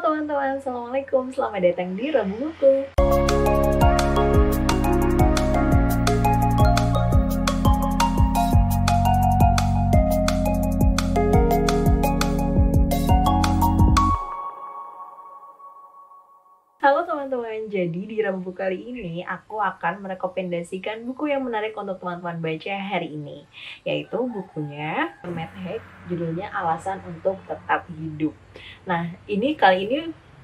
teman-teman, Assalamualaikum, selamat datang di Rabu Buku. Halo teman-teman, jadi di Rabu Buku kali ini aku akan merekomendasikan buku yang menarik untuk teman-teman baca hari ini, yaitu bukunya Matt Haig, judulnya Alasan untuk Tetap Hidup. Nah,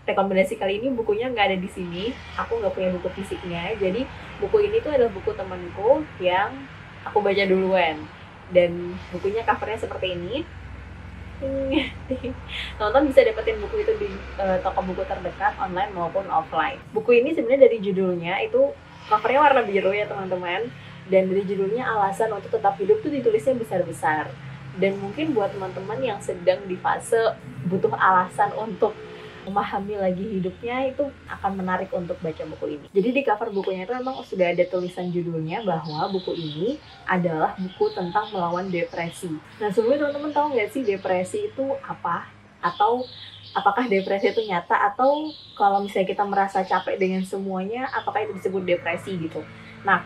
rekomendasi kali ini bukunya nggak ada di sini, aku nggak punya buku fisiknya, jadi buku ini tuh adalah buku temanku yang aku baca duluan, dan bukunya covernya seperti ini. Teman-teman bisa dapetin buku itu di toko buku terdekat online maupun offline. Buku ini sebenarnya dari judulnya itu covernya warna biru ya teman-teman, dan dari judulnya Alasan untuk Tetap Hidup tuh ditulisnya besar-besar. Dan mungkin buat teman-teman yang sedang di fase butuh alasan untuk memahami lagi hidupnya, itu akan menarik untuk baca buku ini. Jadi di cover bukunya itu memang sudah ada tulisan judulnya bahwa buku ini adalah buku tentang melawan depresi. Nah, sebelumnya teman-teman tahu nggak sih depresi itu apa? Atau apakah depresi itu nyata? Atau kalau misalnya kita merasa capek dengan semuanya, apakah itu disebut depresi gitu? Nah,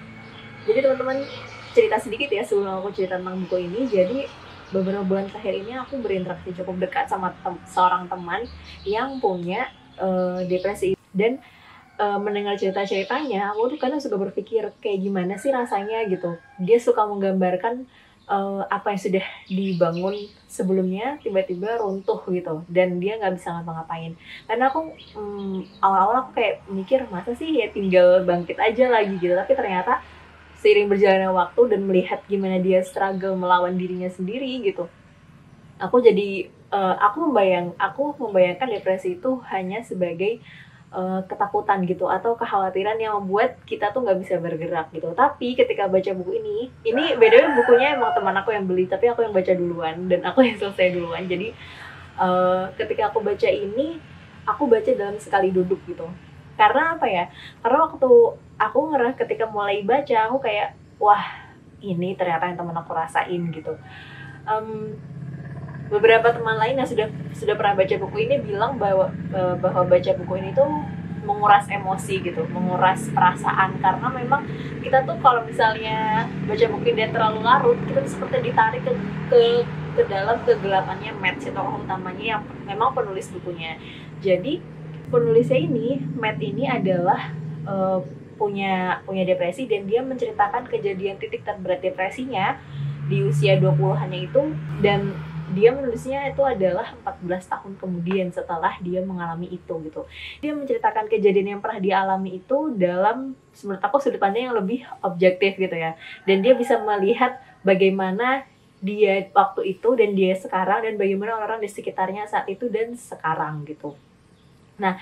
jadi teman-teman cerita sedikit ya sebelum aku cerita tentang buku ini. Jadi beberapa bulan terakhir ini aku berinteraksi cukup dekat sama seorang teman yang punya depresi, dan mendengar cerita-ceritanya aku tuh kadang suka berpikir kayak gimana sih rasanya gitu. Dia suka menggambarkan apa yang sudah dibangun sebelumnya tiba-tiba runtuh gitu, dan dia nggak bisa ngapa-ngapain. Karena aku awal-awal aku kayak mikir masa sih ya tinggal bangkit aja lagi gitu, tapi ternyata seiring berjalannya waktu dan melihat gimana dia struggle melawan dirinya sendiri gitu, aku membayangkan depresi itu hanya sebagai ketakutan gitu, atau kekhawatiran yang membuat kita tuh nggak bisa bergerak gitu. Tapi ketika baca buku ini beda, bukunya emang teman aku yang beli, tapi aku yang baca duluan dan aku yang selesai duluan. Jadi ketika aku baca ini, aku baca dalam sekali duduk gitu. Karena apa ya? Karena waktu aku ketika mulai baca, aku kayak, wah ini ternyata yang teman aku rasain gitu. Beberapa teman lain yang sudah pernah baca buku ini bilang bahwa baca buku ini tuh menguras emosi gitu, menguras perasaan. Karena memang kita tuh kalau misalnya baca buku ini terlalu larut, kita tuh seperti ditarik ke dalam kegelapannya Matt, si tokoh utamanya yang memang penulis bukunya. Jadi penulisnya ini, Matt ini adalah punya depresi, dan dia menceritakan kejadian titik terberat depresinya di usia 20-annya itu, dan dia menulisnya itu adalah 14 tahun kemudian setelah dia mengalami itu gitu. Dia menceritakan kejadian yang pernah dialami itu dalam, menurut aku, sudut pandang yang lebih objektif gitu ya. Dan dia bisa melihat bagaimana dia waktu itu dan dia sekarang, dan bagaimana orang-orang di sekitarnya saat itu dan sekarang gitu. Nah,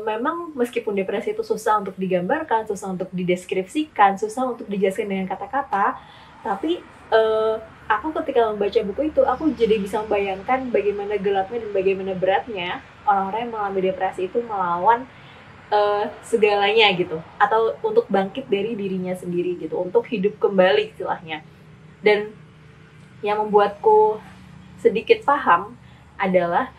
memang meskipun depresi itu susah untuk digambarkan, susah untuk dideskripsikan, susah untuk dijelaskan dengan kata-kata, tapi aku ketika membaca buku itu, aku jadi bisa membayangkan bagaimana gelapnya dan bagaimana beratnya orang-orang yang mengalami depresi itu melawan segalanya gitu, atau untuk bangkit dari dirinya sendiri gitu, untuk hidup kembali istilahnya. Dan yang membuatku sedikit paham adalah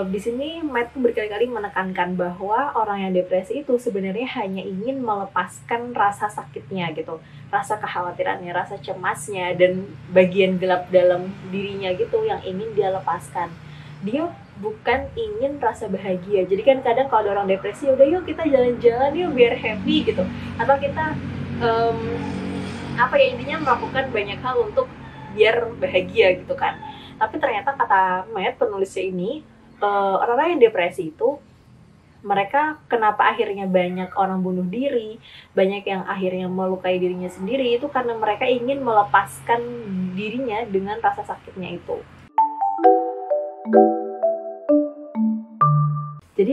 di sini Matt tuh berkali-kali menekankan bahwa orang yang depresi itu sebenarnya hanya ingin melepaskan rasa sakitnya gitu, rasa kekhawatirannya, rasa cemasnya, dan bagian gelap dalam dirinya gitu yang ingin dia lepaskan. Dia bukan ingin rasa bahagia. Jadi kan kadang kalau ada orang depresi, udah yuk kita jalan-jalan yuk biar happy gitu, atau kita intinya melakukan banyak hal untuk biar bahagia gitu kan. Tapi ternyata kata Matt, penulisnya ini, orang-orang yang depresi itu, mereka kenapa akhirnya banyak orang bunuh diri, banyak yang akhirnya melukai dirinya sendiri, itu karena mereka ingin melepaskan dirinya dengan rasa sakitnya itu. Jadi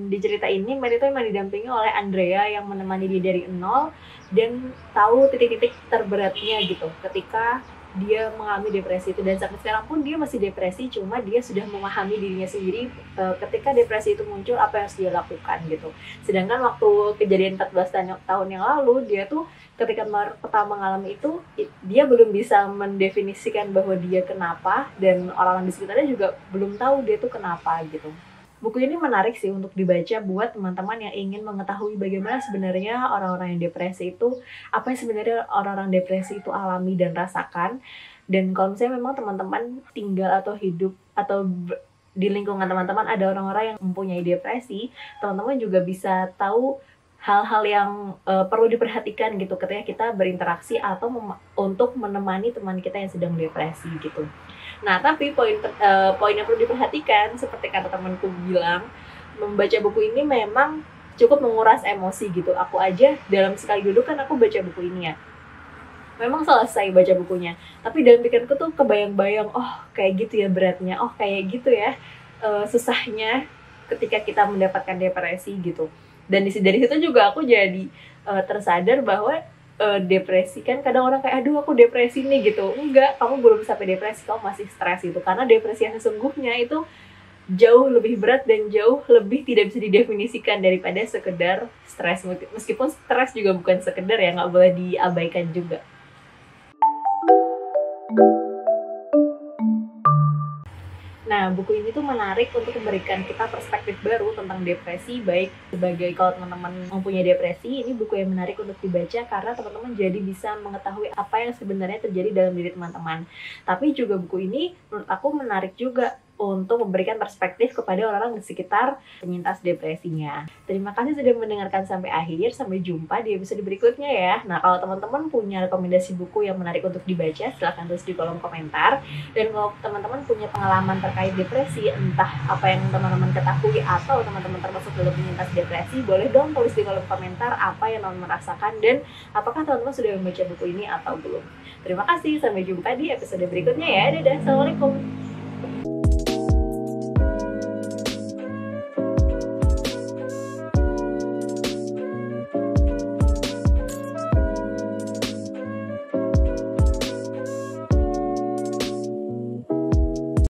di cerita ini, Matt itu memang didampingi oleh Andrea yang menemani dia dari nol dan tahu titik-titik terberatnya gitu ketika dia mengalami depresi itu. Dan sampai sekarang pun dia masih depresi, cuma dia sudah memahami dirinya sendiri ketika depresi itu muncul apa yang harus dia lakukan gitu. Sedangkan waktu kejadian 14 tahun yang lalu, dia tuh ketika pertama mengalami itu, dia belum bisa mendefinisikan bahwa dia kenapa, dan orang-orang di sekitarnya juga belum tahu dia tuh kenapa gitu. Buku ini menarik sih untuk dibaca buat teman-teman yang ingin mengetahui bagaimana sebenarnya orang-orang yang depresi itu, apa yang sebenarnya orang-orang depresi itu alami dan rasakan. Dan kalau misalnya memang teman-teman tinggal atau hidup atau di lingkungan teman-teman ada orang-orang yang mempunyai depresi, teman-teman juga bisa tahu hal-hal yang perlu diperhatikan gitu ketika kita berinteraksi atau untuk menemani teman kita yang sedang depresi gitu. Nah, tapi poin yang perlu diperhatikan seperti kata temanku bilang, membaca buku ini memang cukup menguras emosi gitu. Aku aja dalam sekali duduk kan aku baca buku ini ya. Memang selesai baca bukunya, tapi dalam pikiranku tuh kebayang-bayang, oh kayak gitu ya beratnya, oh kayak gitu ya susahnya ketika kita mendapatkan depresi gitu. Dan dari situ juga aku jadi tersadar bahwa depresi kan kadang orang kayak aduh aku depresi nih gitu. Enggak, kamu belum sampai depresi, kamu masih stres gitu. Karena depresi yang sesungguhnya itu jauh lebih berat dan jauh lebih tidak bisa didefinisikan daripada sekedar stres. Meskipun stres juga bukan sekedar ya, nggak boleh diabaikan juga. Nah, buku ini tuh menarik untuk memberikan kita perspektif baru tentang depresi, baik sebagai kalau teman-teman mempunyai depresi, ini buku yang menarik untuk dibaca karena teman-teman jadi bisa mengetahui apa yang sebenarnya terjadi dalam diri teman-teman. Tapi juga buku ini menurut aku menarik juga untuk memberikan perspektif kepada orang-orang di sekitar penyintas depresinya. Terima kasih sudah mendengarkan sampai akhir. Sampai jumpa di episode berikutnya ya. Nah, kalau teman-teman punya rekomendasi buku yang menarik untuk dibaca, silahkan tulis di kolom komentar. Dan kalau teman-teman punya pengalaman terkait depresi, entah apa yang teman-teman ketahui atau teman-teman termasuk dalam penyintas depresi, boleh dong tulis di kolom komentar apa yang teman-teman rasakan dan apakah teman-teman sudah membaca buku ini atau belum. Terima kasih, sampai jumpa di episode berikutnya ya. Dadah, assalamualaikum.